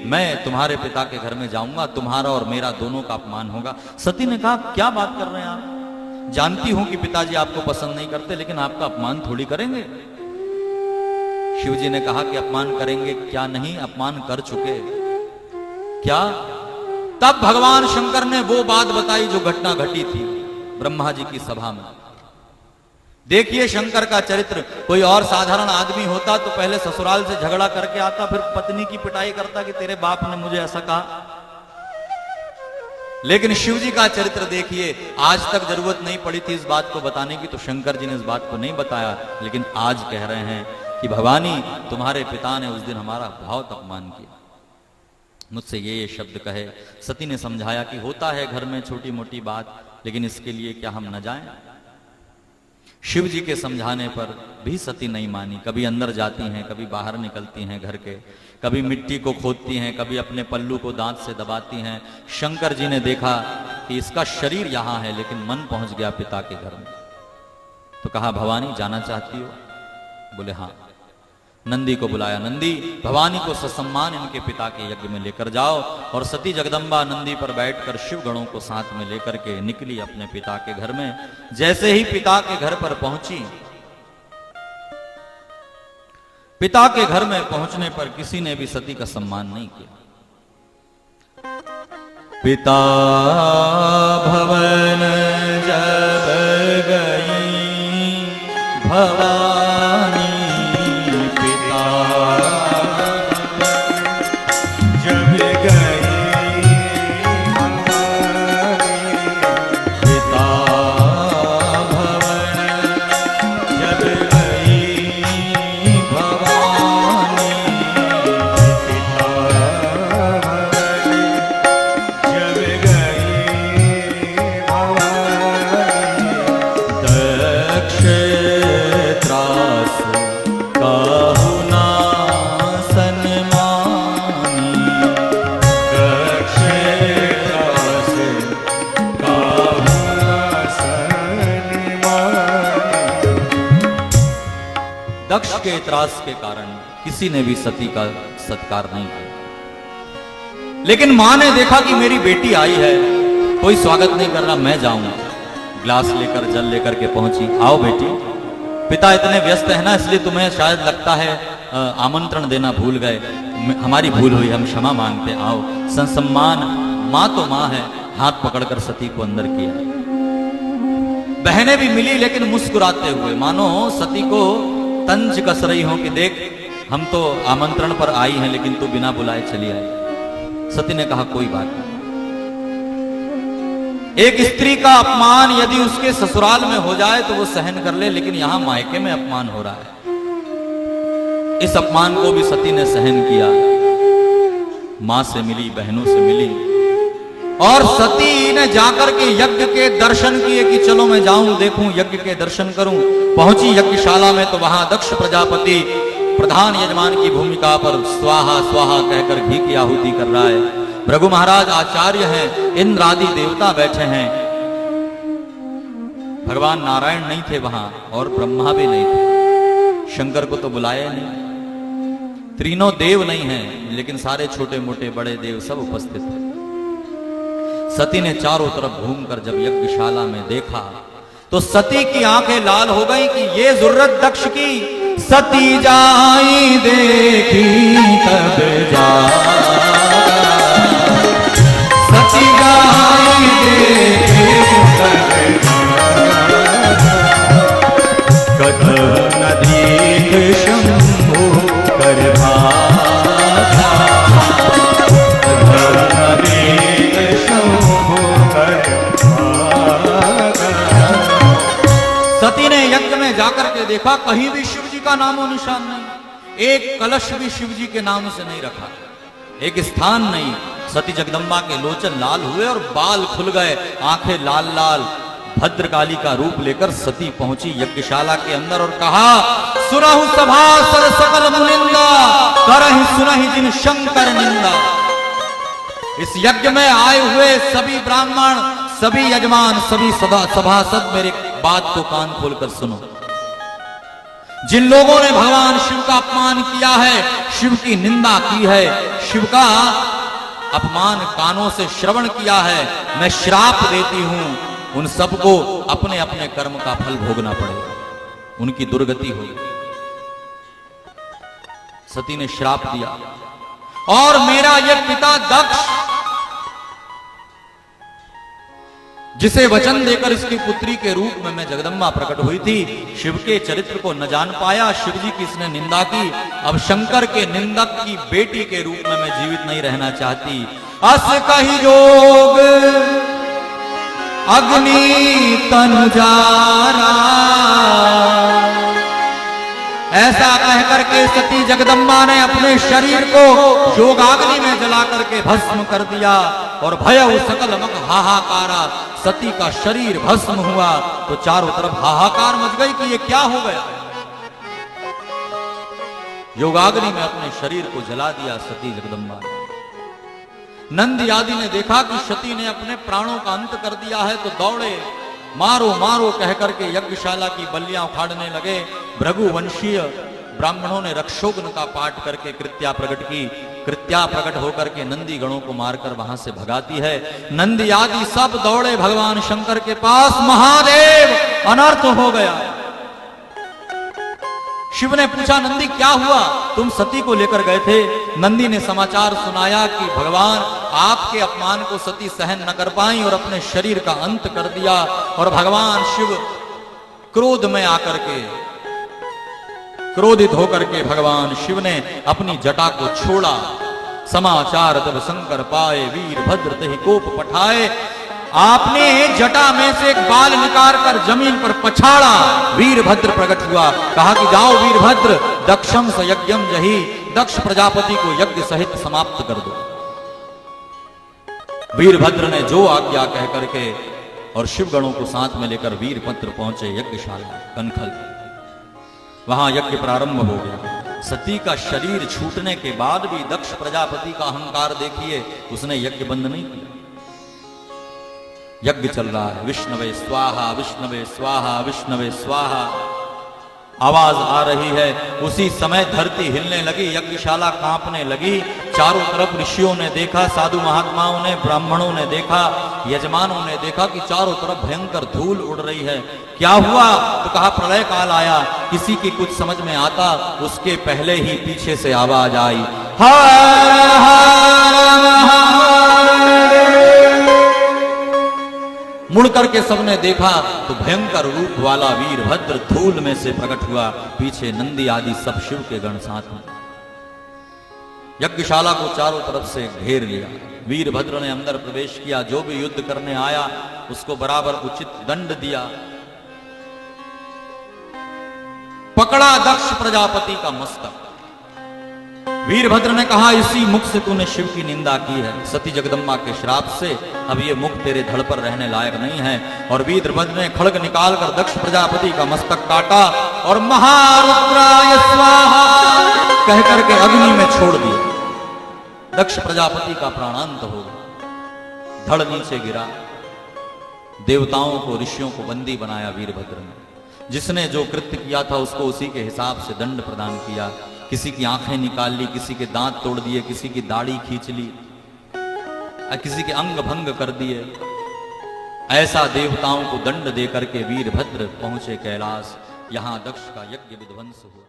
मैं तुम्हारे पिता के घर में जाऊंगा, तुम्हारा और मेरा दोनों का अपमान होगा। सती ने कहा, क्या बात कर रहे हैं आप? जानती हूं कि पिताजी आपको पसंद नहीं करते, लेकिन आपका अपमान थोड़ी करेंगे। शिव जी ने कहा कि अपमान करेंगे क्या नहीं, अपमान कर चुके। क्या? तब भगवान शंकर ने वो बात बताई जो घटना घटी थी ब्रह्मा जी की सभा में। देखिए शंकर का चरित्र। कोई और साधारण आदमी होता तो पहले ससुराल से झगड़ा करके आता, फिर पत्नी की पिटाई करता कि तेरे बाप ने मुझे ऐसा कहा। लेकिन शिव जी का चरित्र देखिए, आज तक जरूरत नहीं पड़ी थी इस बात को बताने की, तो शंकर जी ने इस बात को नहीं बताया, लेकिन आज कह रहे हैं कि भवानी, तुम्हारे पिता ने उस दिन हमारा बहुत अपमान किया, मुझसे ये शब्द कहे। सती ने समझाया कि होता है घर में छोटी मोटी बात, लेकिन इसके लिए क्या हम न जाएं? शिव जी के समझाने पर भी सती नहीं मानी। कभी अंदर जाती हैं, कभी बाहर निकलती हैं घर के, कभी मिट्टी को खोदती हैं, कभी अपने पल्लू को दांत से दबाती हैं। शंकर जी ने देखा कि इसका शरीर यहां है, लेकिन मन पहुंच गया पिता के घर में। तो कहा, भवानी जाना चाहती हो? बोले हाँ। नंदी को बुलाया। नंदी, भवानी को ससम्मान इनके पिता के यज्ञ में लेकर जाओ। और सती जगदम्बा नंदी पर बैठकर शिव गणों को साथ में लेकर के निकली अपने पिता के घर में। जैसे ही पिता के घर पर पहुंची, पिता के घर में पहुंचने पर किसी ने भी सती का सम्मान नहीं किया। पिता भवन जब गई भवानी, दक्ष के त्रास के कारण किसी ने भी सती का सत्कार नहीं किया। लेकिन मां ने देखा कि मेरी बेटी आई है, कोई स्वागत नहीं कर रहा, मैं जाऊंगा। ग्लास लेकर जल लेकर के पहुंची। आओ बेटी। पिता इतने व्यस्त है ना, इसलिए तुम्हें शायद लगता है आमंत्रण देना भूल गए। हमारी भूल हुई, हम क्षमा मांगते। आओ। संसम्मान, मां तो मां है। हाथ पकड़कर सती को अंदर किया। बहनें भी मिली, लेकिन मुस्कुराते हुए, मानो सती को तंज कस रही हो कि देख, हम तो आमंत्रण पर आई हैं, लेकिन तू बिना बुलाए चली आई। सती ने कहा, कोई बात नहीं। एक स्त्री का अपमान यदि उसके ससुराल में हो जाए तो वो सहन कर ले, लेकिन यहां मायके में अपमान हो रहा है। इस अपमान को भी सती ने सहन किया। मां से मिली, बहनों से मिली, और सती ने जाकर के यज्ञ के दर्शन किए कि चलो मैं जाऊं, देखूं, यज्ञ के दर्शन करूं। पहुंची यज्ञशाला में तो वहां दक्ष प्रजापति प्रधान यजमान की भूमिका पर स्वाहा स्वाहा कहकर घी की आहुति कर रहा है। भृगु महाराज आचार्य हैं, इंद्र आदि देवता बैठे हैं। भगवान नारायण नहीं थे वहां, और ब्रह्मा भी नहीं थे। शंकर को तो बुलाया नहीं। तीनों देव नहीं हैं, लेकिन सारे छोटे मोटे बड़े देव सब उपस्थित थे। सती ने चारों तरफ घूमकर जब यज्ञशाला में देखा तो सती की आंखें लाल हो गई कि ये जरूरत दक्ष की। सती जाई देखी तब जा, सती जाई देखी तब कदम नदी शंभु कर भागा, कदम नदी शंभु कर भागा। सती ने यज्ञ में जाकर के देखा, कहीं भी शिव जी का नामो निशान नहीं, एक कलश भी शिव जी के नाम से नहीं रखा, एक स्थान नहीं। सती जगदम्बा के लोचन लाल हुए और बाल खुल गए, आंखें लाल लाल। भद्रकाली का रूप लेकर सती पहुंची यज्ञशाला के अंदर और कहा, सुनहु सभा सर सकल मुनिंदा, करहि सुनहि जिन शंकर निंदा। इस यज्ञ में आए हुए सभी ब्राह्मण, सभी यजमान, सभी सभासद मेरे बात को कान खोलकर सुनो। जिन लोगों ने भगवान शिव का अपमान किया है, शिव की निंदा की है, शिव का अपमान कानों से श्रवण किया है, मैं श्राप देती हूं उन सबको अपने अपने कर्म का फल भोगना पड़ेगा, उनकी दुर्गति होगी। सती ने श्राप दिया और मेरा यह पिता दक्ष, जिसे वचन देकर इसकी पुत्री के रूप में मैं जगदम्बा प्रकट हुई थी, शिव के चरित्र को न जान पाया, शिव जी की इसने निंदा की। अब शंकर के निंदक की बेटी के रूप में मैं जीवित नहीं रहना चाहती। अस कही जोग अग्नि तन जारा, ऐसा कहकर के सती जगदम्बा ने अपने शरीर को योगाग्नि में जला करके भस्म कर दिया और भय सकल मक हाहाकारा, सती का शरीर भस्म हुआ तो चारों तरफ हाहाकार मच गई कि ये क्या हो गया। योगाग्नि में अपने शरीर को जला दिया सती जगदम्बा ने। नंद आदि ने देखा कि सती ने अपने प्राणों का अंत कर दिया है तो दौड़े, मारो मारो कहकर के यज्ञशाला की बल्लियां उखाड़ने लगे। भृगुवंशीय ब्राह्मणों ने रक्षोग्न का पाठ करके कृत्या प्रकट की। कृत्या प्रकट होकर के नंदी गणों को मारकर वहां से भगाती है। नंदी आदि सब दौड़े भगवान शंकर के पास, महादेव अनर्थ हो गया। शिव ने पूछा, नंदी क्या हुआ, तुम सती को लेकर गए थे। नंदी ने समाचार सुनाया कि भगवान आपके अपमान को सती सहन न कर पाई और अपने शरीर का अंत कर दिया। और भगवान शिव क्रोध में आकर के, क्रोधित होकर के भगवान शिव ने अपनी जटा को छोड़ा। समाचार तब शंकर पाए, वीरभद्र तहि कोप पठाए। आपने जटा में से एक बाल निकाल कर जमीन पर पछाड़ा, वीरभद्र प्रकट हुआ। कहा कि जाओ वीरभद्र, दक्षम स यज्ञम जही, दक्ष प्रजापति को यज्ञ सहित समाप्त कर दो। वीरभद्र ने जो आज्ञा कह करके और शिवगणों को साथ में लेकर वीरभद्र पहुंचे यज्ञशाला कनखल। वहां यज्ञ प्रारंभ हो गया। सती का शरीर छूटने के बाद भी दक्ष प्रजापति का अहंकार देखिए, उसने यज्ञ बंद नहीं किया। यज्ञ चल रहा है, विष्णवे स्वाहा विष्णवे स्वाहा विष्णवे स्वाहा, आवाज आ रही है। उसी समय धरती हिलने लगी, यज्ञशाला कांपने लगी। चारों तरफ ऋषियों ने देखा, साधु महात्माओं ने, ब्राह्मणों ने देखा, यजमानों ने देखा कि चारों तरफ भयंकर धूल उड़ रही है। क्या हुआ तो कहा प्रलय काल आया। किसी की कुछ समझ में आता, उसके पहले ही पीछे से आवाज आई, हर हर महादेव। मुड़ करके सबने देखा तो भयंकर रूप वाला वीरभद्र धूल में से प्रकट हुआ। पीछे नंदी आदि सब शिव के गण साथ में। यज्ञशाला को चारों तरफ से घेर लिया। वीरभद्र ने अंदर प्रवेश किया। जो भी युद्ध करने आया उसको बराबर उचित दंड दिया। पकड़ा दक्ष प्रजापति का मस्तक। वीरभद्र ने कहा, इसी मुख से तूने शिव की निंदा की है। सती जगदम्बा के श्राप से अब ये मुख तेरे धड़ पर रहने लायक नहीं है। और वीरभद्र ने खड्ग निकालकर दक्ष प्रजापति का मस्तक काटा और महारुद्राय स्वाहा कह करके अग्नि में छोड़ दिया। दक्ष प्रजापति का प्राणांत हो गया, धड़ नीचे गिरा। देवताओं को, ऋषियों को बंदी बनाया वीरभद्र ने। जिसने जो कृत्य किया था उसको उसी के हिसाब से दंड प्रदान किया। किसी की आंखें निकाल ली, किसी के दांत तोड़ दिए, किसी की दाढ़ी खींच ली, किसी के अंग भंग कर दिए। ऐसा देवताओं को दंड देकर के वीरभद्र पहुंचे कैलाश। यहां दक्ष का यज्ञ विध्वंस हुआ।